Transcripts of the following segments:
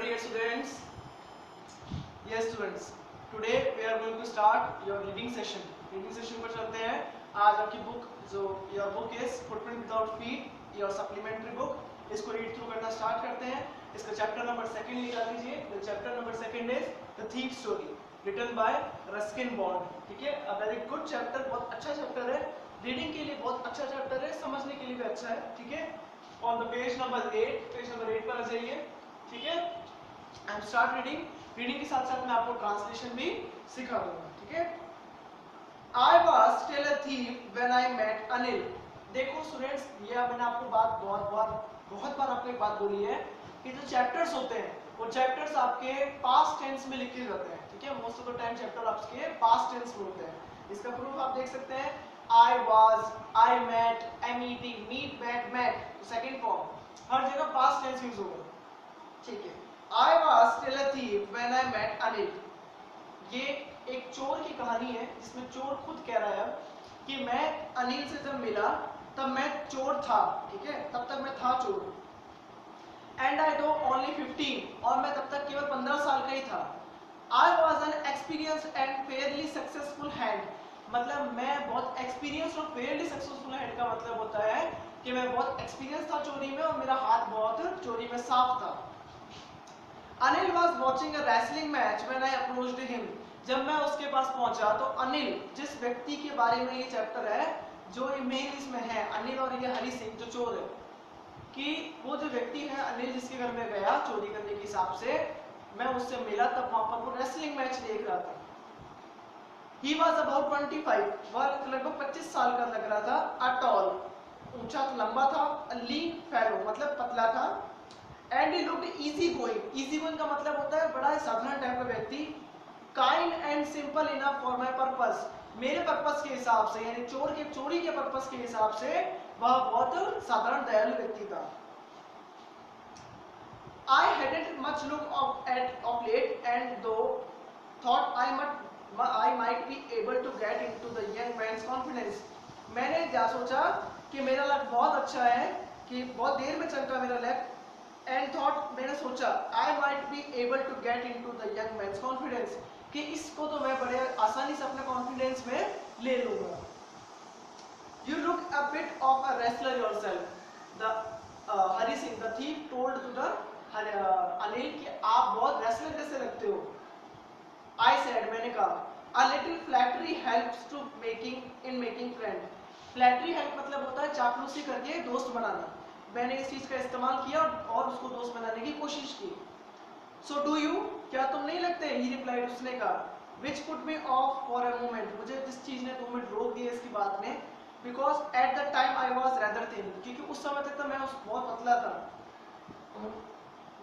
dear students. Yes students. Today we are going to start your reading session. Reading session पर चलते हैं. आज आपकी बुक जो your book is Footprint Without Feet, your supplementary book. इसको read through करना start करते हैं. इसका चैप्टर नंबर 2 निकाल लीजिए. The chapter number 2 is The Thief Story, written by Ruskin Bond. ठीक है. A very good chapter, बहुत अच्छा चैप्टर है. रीडिंग के लिए बहुत अच्छा चैप्टर है, समझने के लिए भी अच्छा है. ठीक है. On the page number 8, page number 8 पर आ जाइए. ठीक है. I am start reading. Reading के साथ साथ मैं आपको ट्रांसलेशन भी सिखा दूंगा. ठीक है. I was still a thief when I met Anil. देखो स्टूडेंट्स, ये मैंने आपको बहुत बार आपको एक बात बोली है कि जो चैप्टर्स होते हैं वो चैप्टर्स आपके पास्ट टेंस में लिखे जाते हैं. ठीक है. Most of the time chapter आपके पास्ट टेंस में होते हैं. इसका प्रूफ आप देख सकते हैं. I was, I met, am eating, meet, met. Second form हर जगह पास्ट टेंस यूज होगा. ठीक है. I was still a thief when I met Anil. ये एक चोर की कहानी है जिसमें चोर खुद कह रहा है कि मैं अनिल से जब मिला तब मैं चोर था. ठीक है. तब तक मैं था चोर. And I do only 15 और मैं तब तक केवल 15 साल का ही था. I was an experienced and fairly successful hand. मतलब मैं बहुत एक्सपीरियंस और फेयरली सक्सेसफुल हैंड का मतलब होता है कि मैं बहुत एक्सपीरियंस था चोरी में और मेरा हाथ बहुत चोरी में साफ था. Anil was watching a wrestling match when I approached him. जब मैं उसके पास पहुंचा तो अनिल, जिस व्यक्ति के बारे में ये चैप्टर है, जो मेन इसमें है अनिल और ये हरी सिंह जो चोर है, कि वो जो व्यक्ति है अनिल जिसके घर में गया चोरी करने के हिसाब से, मैं उससे मिला तब वहां पर वो रेसलिंग मैच देख रहा था. He was about 25. वह लगभग 25 साल का लग रहा था. A tall, ऊंचा लंबा था. A lean fellow, मतलब पतला था. And he looked easy going. Easy going का मतलब होता है बड़ा साधारण टाइप का व्यक्ति. Kind and simple enough for my purpose. मेरे पर्पस के हिसाब से, यानी चोरी के पर्पस के हिसाब से वह बहुत साधारण दयालु व्यक्ति था. I hadn't much look of late and though thought I might be able to get into the young man's confidence. मैंने क्या सोचा कि मेरा लक बहुत अच्छा है, कि बहुत देर में चमका मेरा लक. And thought, मैंने सोचा I might be able to get into the young man's confidence, कि इसको तो मैं बड़े आसानी से अपने कॉन्फिडेंस में ले लूंगा. You look a bit of a wrestler yourself. The Hari Singh, the thief, told to the Anil कि आप बहुत रेसलर जैसे लगते हो. I said, मैंने कहा, a little flattery helps to making friend. Flattery help मतलब होता है चापलूसी करके दोस्त बनाना. मैंने इस चीज का इस्तेमाल किया और उसको दोस्त बनाने की कोशिश की. So do you? क्या तुम नहीं लगते? He replied, उसने कहा. Which put me off for a moment. मुझे जिस चीज ने 2 मिनट रोक दिया इसकी बात में. Because at the time I was rather thin. क्योंकि उस समय तक तो मैं बहुत पतला था.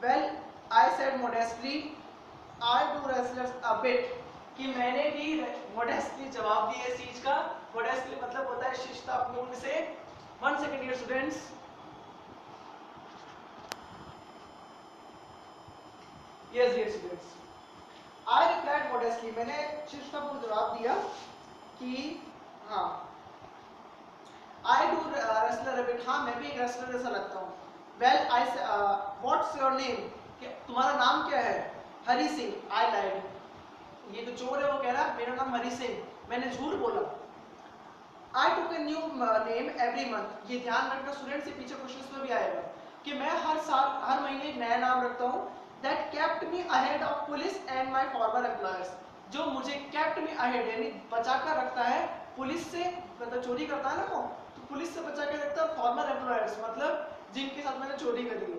Well, I said modestly, I do wrestlers a bit. कि मैंने भी modestly जवाब दिया इस चीज का. Modestly मतलब होता है शिष्टापूर्ण से. 1 second here students. Yes dear students. I replied modestly. मैंने शिष्टापूर्ण जवाब दिया कि हाँ. I do wrestler a bit. हाँ मैं भी एक wrestler जैसा लगता हूँ. Well, I what's your name? तुम्हारा नाम क्या है? हरी सिंह. I lied. ये जो चोर है वो कह रहा है मेरा नाम हरी सिंह. मैंने झूठ बोला. I took a new name every month. ये ध्यान रखना स्टूडेंट, से पीछे क्वेश्चंस में भी आएगा कि मैं हर महीने एक नया नाम रखता हूँ. That kept me ahead of police and my former employers. जो मुझे kept me ahead यानी बचा कर रखता है पुलिस से, मतलब चोरी करता है ना वो, तो पुलिस से बचा कर रखता है. फॉर्मर एम्प्लॉयर्स मतलब जिनके साथ मैंने चोरी करी है.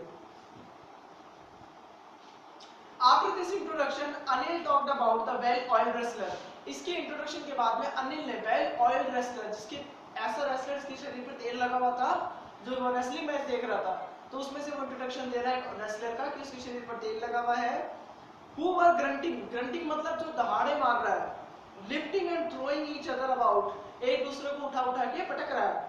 After this introduction, Anil talked about the well-oiled wrestler. इसके इंट्रोडक्शन के बाद में अनिल ने well-oiled wrestler, जिसके ऐसा wrestler जिसके शरीर पर तेल लगा हुआ था, जो वो रेसलिंग मैच देख रहा था, तो उसमें से वो इंट्रोडक्शन दे रहा है wrestler का कि उसके शरीर पर तेल लगा हुआ है. Who were grunting मतलब जो दहाड़े मार रहा है. Lifting and throwing each other about, एक दूसरे को उठा के पटक रहा है.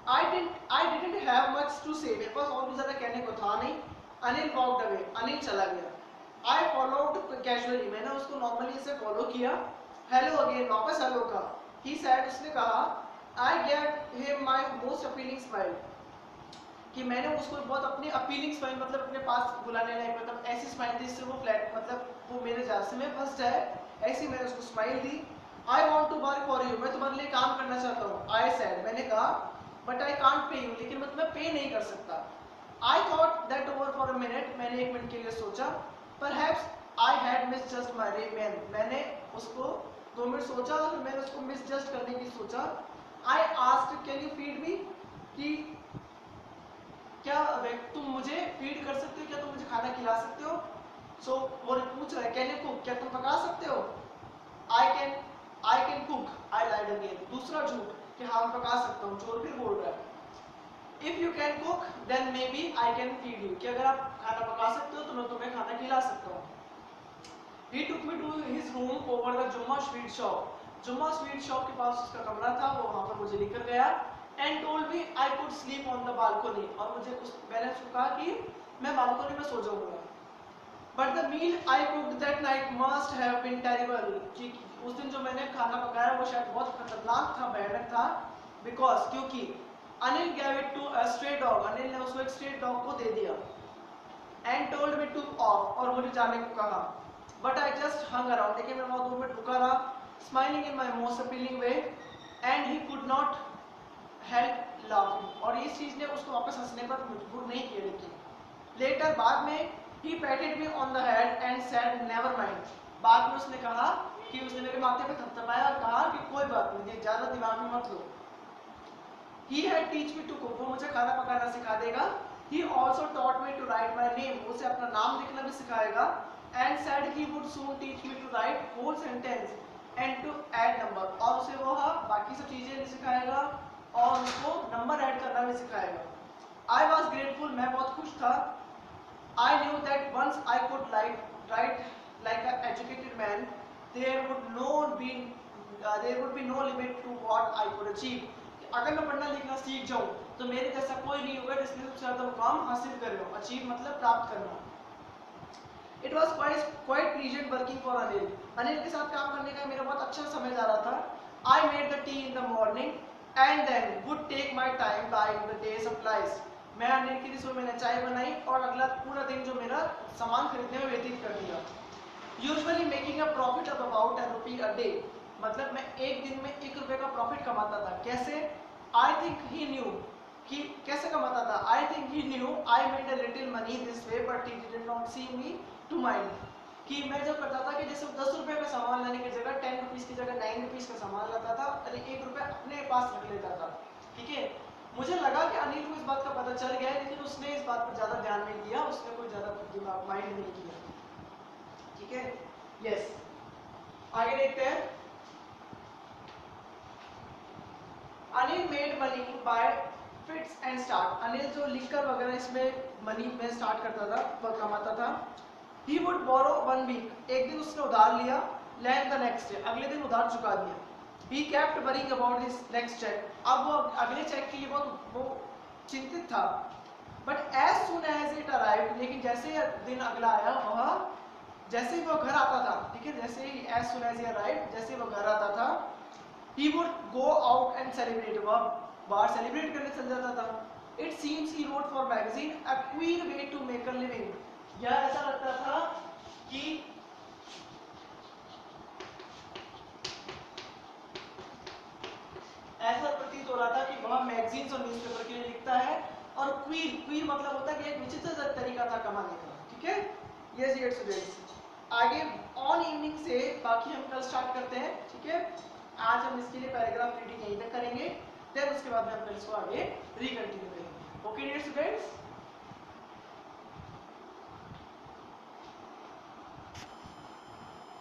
I didn't have much to say. मेरे पास और भी ज्यादा कहने को था नहीं. Anil walked away. अनिल चला गया. I followed casually. मैंने उसको नॉर्मली से फॉलो किया. Hello again. वापस हेलो का. He said, उसने कहा, I gave him my most appealing smile. कि मैंने उसको बहुत अपनी अपीलिंग स्माइल मतलब अपने पास बुलाने लायक मतलब ऐसी स्माइल दी जिससे वो फ्लैट मतलब वो मेरे जासे में फंस जाए, ऐसी मैंने उसको स्माइल दी। I want to work for you, मैं तुम्हारे लिए काम करना चाहता हूँ। आई सेड, मैंने कहा, but I can't pay you, लेकिन मैं तुम्हें पे नहीं कर सकता। I thought that over for a minute, मैंने एक मिनट के लिए सोचा। Perhaps I had misjudged my man, मैंने उसको 2 मिनट सोचा और मैंने उसको मिसजस्ट करने की सोचा। I asked can you feed me, कि क्या तुम मुझे फीड कर सकते हो, क्या तुम मुझे खाना खिला सकते हो। सो वो पूछ रहा है कैन यू कुक, क्या तुम पका सकते हो। I can cook, I lied again, दूसरा झूठ कि हाँ मैं पका सकता हूँ, चोर फिर बोल रहा है। If you can cook then maybe I can feed you, कि अगर आप खाना पका सकते हो तो मैं तुम्हें खाना खिला सकता हूँ। He took me to his room over the Jumma sweet shop. जुम्मा स्वीट शॉप के पास उसका कमरा था, वो वहाँ पर मुझे लेकर गया। And told me I could sleep on the balcony, और मैंने उसको कहा कि मैं बालकनी में सो जाऊंगा। But the meal I cooked that night must have been terrible, कि उस दिन जो मैंने खाना पकाया वो शायद बहुत खतरनाक था, भयानक था। बिकॉज क्योंकि Anil gave it to a stray dog, Anil ने उसको एक स्ट्रे डॉग को दे दिया। And told me to off, और मुझे जाने को कहा। But I just hung around, लेकिन मैं वहाँ 2 मिनट रुका रहा, smiling in my most appealing way, and he could not help laughing, और इस चीज़ ने उसको वापस हंसने पर मजबूर नहीं किया। लेकिन लेटर बाद में ही patted me on the head and said never mind, बाद में उसने कहा कि उसने मेरे माथे पे थपथपाया और कहा कि कोई बात नहीं, ज़्यादा दिमाग में मत लो। He had teach me to cook, वो मुझे खाना पकाना सिखा देगा। He also taught me to write my name, उसे अपना नाम लिखना भी सिखाएगा। And said he would soon teach me to write whole sentence and to add number, और उसे वो बाकी सब चीजें भी सिखाएगा और उसको नंबर ऐड करना भी सिखाएगा। I was grateful, मैं बहुत खुश था। I knew that once I could write like an educated man, there would be no limit to what I could achieve. अगर मैं पढ़ना लिखना सीख जाऊं तो मेरे जैसा कोई नहीं होगा जिसने सबसे ज्यादा मुकाम हासिल करे हो। अचीव मतलब प्राप्त करना। It was quite pleasant working for Anil, Anil के साथ काम करने का मेरा बहुत अच्छा समय जा रहा था। I made the tea in the morning and then would take my time buying the day supplies, मैं अनिल के लिए सुबह मैंने चाय बनाई और अगला पूरा दिन जो मेरा सामान खरीदने में व्यतीत कर दिया। Usually making a profit of about ₹1 a day, मतलब मैं एक दिन में ₹1 का प्रॉफिट कमाता था। कैसे? आई थिंक ही न्यू, कि कैसे कमाता था। I think he knew I made a little money this way but he did not seem to mind, कि मैं जब करता था कि जैसे ₹10 का सामान लाने की जगह ₹10 की जगह ₹9 का सामान लाता था और ₹1 अपने पास रख लेता था। ठीक है, मुझे लगा कि अनिल को इस बात का पता चल गया है, लेकिन उसने इस बात पर ज़्यादा ध्यान नहीं दिया, उसने कोई ज़्यादा दिमाग माइंड नहीं किया। ठीक है, यस, आगे देखते हैं। Anil made money by fits and start, Anil जो लिखकर वगैरह इसमें मनी में स्टार्ट करता था, वह कमाता था। He would borrow 1 week, एक दिन उसने उधार लिया, lend the next day, अगले दिन उधार चुका दिया। He kept worrying about his next check, अब वो अगले चेक के लिए वो चिंतित था। But as soon as it arrived, लेकिन जैसे दिन अगला आया वह जैसे ही वो घर आता था, ठीक है, जैसे ही as soon as he arrived, जैसे ही वो घर आता था, he would go out and celebrate, वह बाहर सेलिब्रेट करने चल जाता था। It seems he wrote for magazine, a queer way to make a living, यह ऐसा लगता था कि ऐसा प्रतीत हो रहा था कि वह मैगजीन्स और न्यूज़पेपर के लिए लिखता है। और क्वीर मतलब होता है कि एक विचित्र तरीका था कमाने का। ठीक है, ये डियर स्टूडेंट्स, आगे ऑन इवनिंग से बाकी हम कल स्टार्ट करते हैं। ठीक है, आज हम इसके लिए पैराग्राफ रीडिंग यहीं तक करेंगे, फिर उसके बाद में हम इसको आगे रिकंटिन्यू करेंगे। Okay dear students.